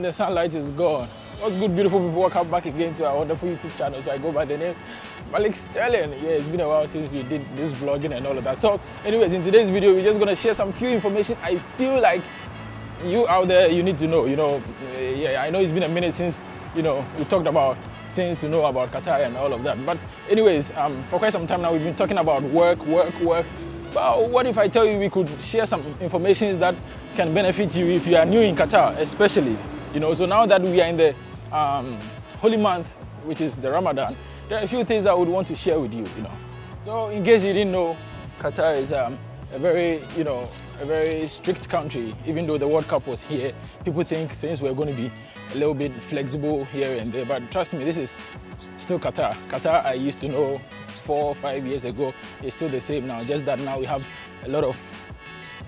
and the sunlight is gone. What's good, beautiful people? Welcome back again to our wonderful YouTube channel. So I go by the name Malik Sterling. Yeah, it's been a while since we did this vlogging and all of that. So anyways, in today's video, we're just gonna share some few information I feel like you out there, you need to know. Yeah, I know it's been a minute since, we talked about things to know about Qatar and all of that. But anyways, for quite some time now, we've been talking about work. But what if I tell you we could share some information that can benefit you if you are new in Qatar, especially, So now that we are in the holy month, which is the Ramadan, there are a few things I would want to share with you, So in case you didn't know, Qatar is a very strict country. Even though the World Cup was here, people think things were going to be a little bit flexible here and there. But trust me, this is still Qatar. Qatar I used to know 4 or 5 years ago is still the same now. Just that now we have a lot of,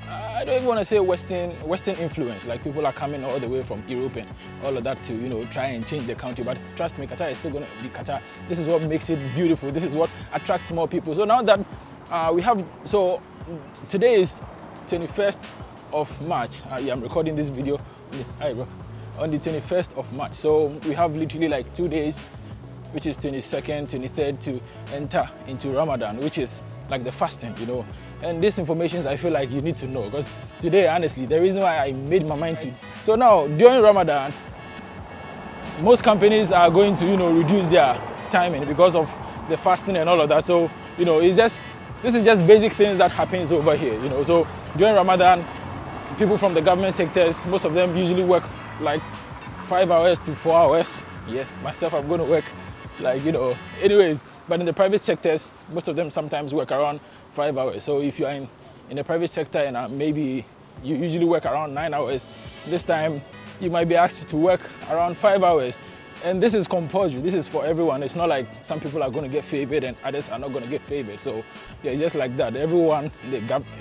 I don't even want to say Western influence. Like people are coming all the way from Europe and all of that to try and change the country. But trust me, Qatar is still going to be Qatar. This is what makes it beautiful. This is what attracts more people. So now that today is 21st of March. I'm recording this video on the 21st of March. So we have literally like 2 days, which is 22nd, 23rd to enter into Ramadan, which is like the fasting, And these informations I feel like you need to know, because today, honestly, the reason why I made my mind to. So now, during Ramadan, most companies are going to, reduce their timing because of the fasting and all of that. So, this is just basic things that happens over here, So during Ramadan, people from the government sectors, most of them usually work like 5 hours to 4 hours. Yes, myself, I'm going to work anyways. But in the private sectors, most of them sometimes work around 5 hours. So if you are in the private sector and maybe you usually work around 9 hours, this time you might be asked to work around 5 hours. And this is compulsory. This is for everyone. It's not like some people are going to get favored and others are not going to get favored. So yeah, it's just like that. Everyone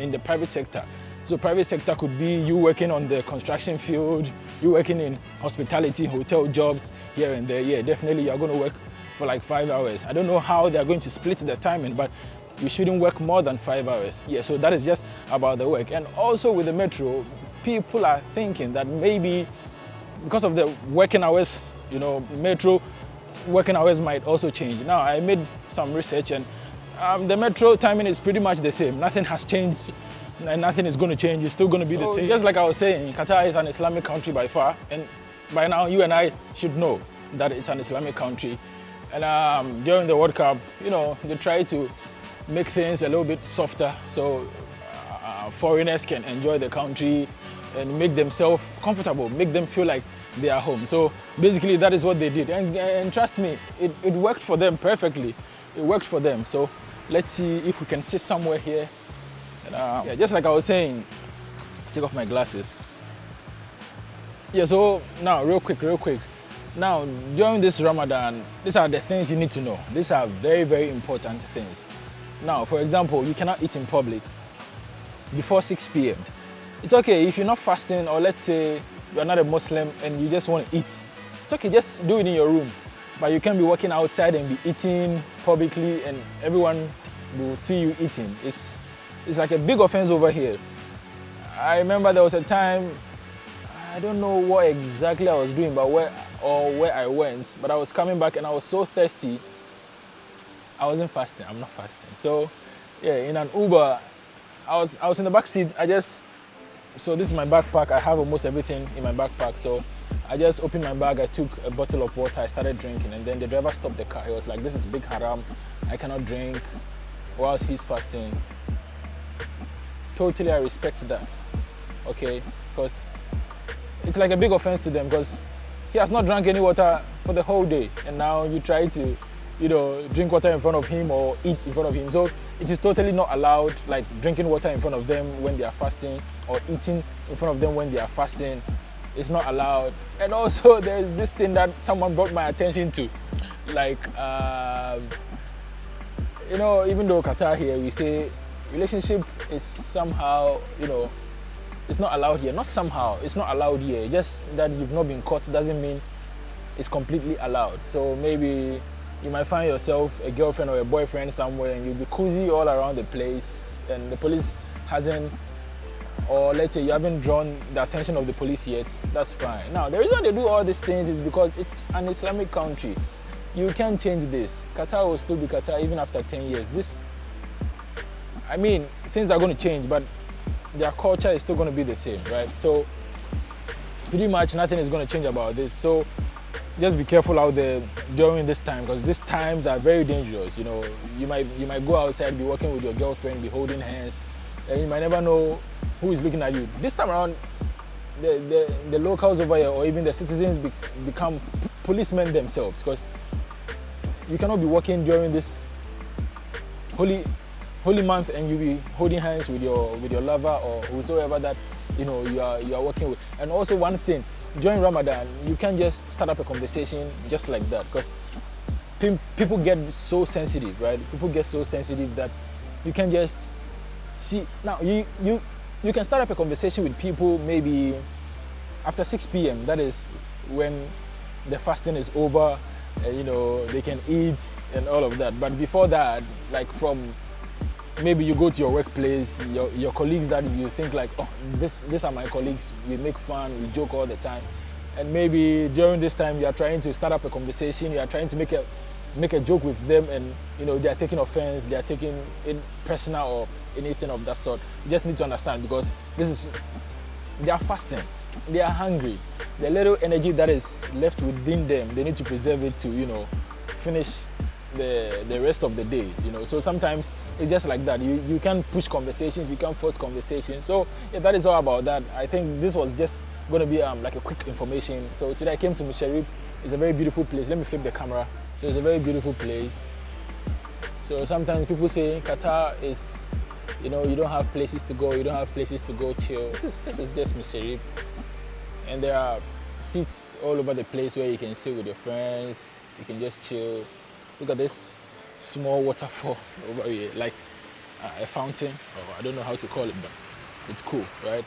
in the private sector. So private sector could be you working on the construction field, you working in hospitality, hotel jobs here and there. Yeah, definitely you're going to work for like 5 hours. I don't know how they're going to split the timing, but you shouldn't work more than 5 hours. Yeah, so that is just about the work. And also with the metro, people are thinking that maybe because of the working hours, metro working hours might also change. Now, I made some research and the metro timing is pretty much the same. Nothing has changed and nothing is going to change. It's still going to be the same. Just like I was saying, Qatar is an Islamic country by far. And by now, you and I should know that it's an Islamic country. And during the World Cup, they try to make things a little bit softer so foreigners can enjoy the country and make themselves comfortable, make them feel like they are home. So basically that is what they did. And trust me, it worked for them perfectly. It worked for them. So let's see if we can sit somewhere here. And, yeah, just like I was saying, take off my glasses. Yeah, so now real quick. Now, during this Ramadan, these are the things you need to know. These are very, very important things. Now, for example, you cannot eat in public before 6 p.m. It's okay if you're not fasting, or let's say you're not a Muslim and you just want to eat. It's okay, just do it in your room. But you can't be walking outside and be eating publicly and everyone will see you eating. It's like a big offense over here. I remember there was a time, I don't know what exactly I was doing, but where I went, but I was coming back and I was so thirsty. I wasn't fasting. I'm not fasting. So yeah, in an Uber, I was in the back seat. So this is my backpack. I have almost everything in my backpack. So I just opened my bag. I took a bottle of water. I started drinking, and then the driver stopped the car. He was like, "This is big haram. I cannot drink whilst he's fasting." Totally, I respect that. Okay, because it's like a big offense to them, because he has not drank any water for the whole day, and now you try to, drink water in front of him or eat in front of him. So it is totally not allowed, like drinking water in front of them when they are fasting or eating in front of them when they are fasting. It's not allowed. And also there's this thing that someone brought my attention to, like, even though Qatar here, we say relationship is somehow, it's not allowed here. Not somehow, it's not allowed here. Just that you've not been caught doesn't mean it's completely allowed. So maybe you might find yourself a girlfriend or a boyfriend somewhere and you'll be cozy all around the place and the police hasn't or let's say you haven't drawn the attention of the police yet, that's fine. Now, the reason they do all these things is because it's an Islamic country. You can't change this. Qatar will still be Qatar even after 10 years. I mean, things are going to change, but their culture is still going to be the same, right? So pretty much nothing is going to change about this. So just be careful out there during this time, because these times are very dangerous. You know, you might go outside, be working with your girlfriend, be holding hands, and you might never know who is looking at you. This time around, the locals over here, or even the citizens, become policemen themselves, because you cannot be working during this holy month and you be holding hands with your lover or whosoever that you are working with. And also one thing, during Ramadan, you can't just start up a conversation just like that, because people get so sensitive, right? People get so sensitive that you can just see. Now you can start up a conversation with people maybe after 6 p.m. That is when the fasting is over, and they can eat and all of that. But before that, like from maybe you go to your workplace, your colleagues that you think like, oh, these are my colleagues, we make fun, we joke all the time, and maybe during this time you are trying to start up a conversation, you are trying to make a joke with them, and they are taking offense, they are taking it personal or anything of that sort. You just need to understand, because they are fasting, they are hungry, the little energy that is left within them, they need to preserve it to finish the rest of the day. So sometimes it's just like that. You can't push conversations, you can't force conversations. So yeah, that is all about that. I think this was just going to be like a quick information. So today I came to Musharrif. It's a very beautiful place. Let me flip the camera. So it's a very beautiful place. So sometimes people say Qatar is, you don't have places to go, you don't have places to go chill. This is just Musharrif, and there are seats all over the place where you can sit with your friends, you can just chill. Look at this small waterfall over here, like a fountain, or I don't know how to call it, but it's cool, right?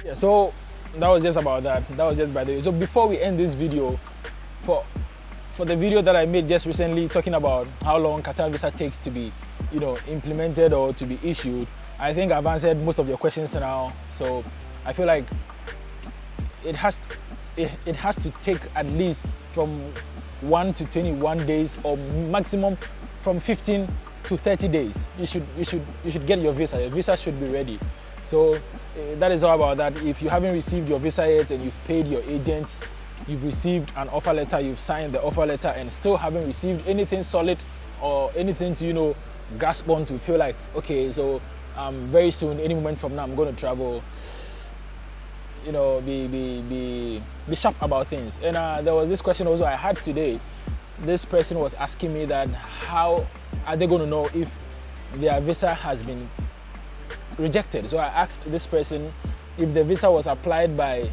Yeah, so that was just about that. That was just by the way. So before we end this video, for the video that I made just recently talking about how long Qatar visa takes to be, implemented or to be issued, I think I've answered most of your questions now. So I feel like it has to take at least from 1 to 21 days, or maximum from 15 to 30 days. You should get your visa. Your visa should be ready. So that is all about that. If you haven't received your visa yet and you've paid your agent, you've received an offer letter, you've signed the offer letter, and still haven't received anything solid or anything to grasp on, to feel like, okay, so very soon, any moment from now, I'm going to travel. Be sharp about things. And there was this question also I had today. This person was asking me that how are they going to know if their visa has been rejected. So I asked this person if the visa was applied by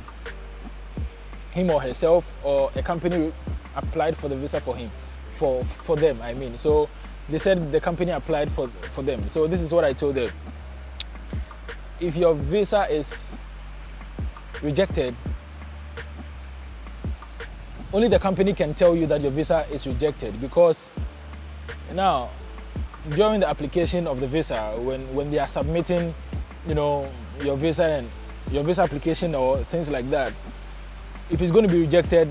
him or herself, or a company applied for the visa for him, for them, I mean. So they said the company applied for them. So this is what I told them. If your visa is rejected, only the company can tell you that your visa is rejected, because now during the application of the visa, when they are submitting your visa and your visa application or things like that, if it's going to be rejected,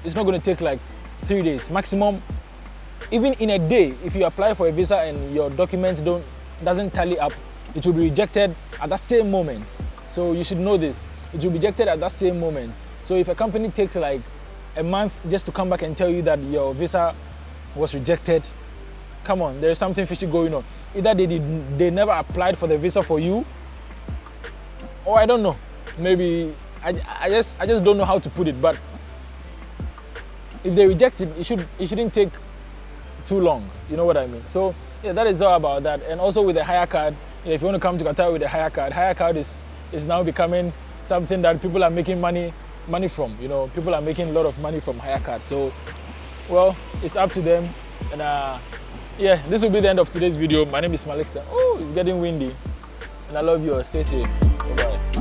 it's not going to take like 3 days maximum. Even in a day, if you apply for a visa and your documents doesn't tally up, it will be rejected at that same moment. So you should know this. It will be rejected at that same moment. So if a company takes like a month just to come back and tell you that your visa was rejected, come on, there is something fishy going on. Either they never applied for the visa for you, or I don't know. Maybe I just don't know how to put it. But if they reject it, it shouldn't take too long. You know what I mean? So yeah, that is all about that. And also with the hire card, if you want to come to Qatar with a hire card is now becoming something that people are making money from. People are making a lot of money from hire card. So, well, it's up to them. And yeah, this will be the end of today's video. My name is Malik. Oh, it's getting windy. And I love you all. Stay safe. Bye-bye.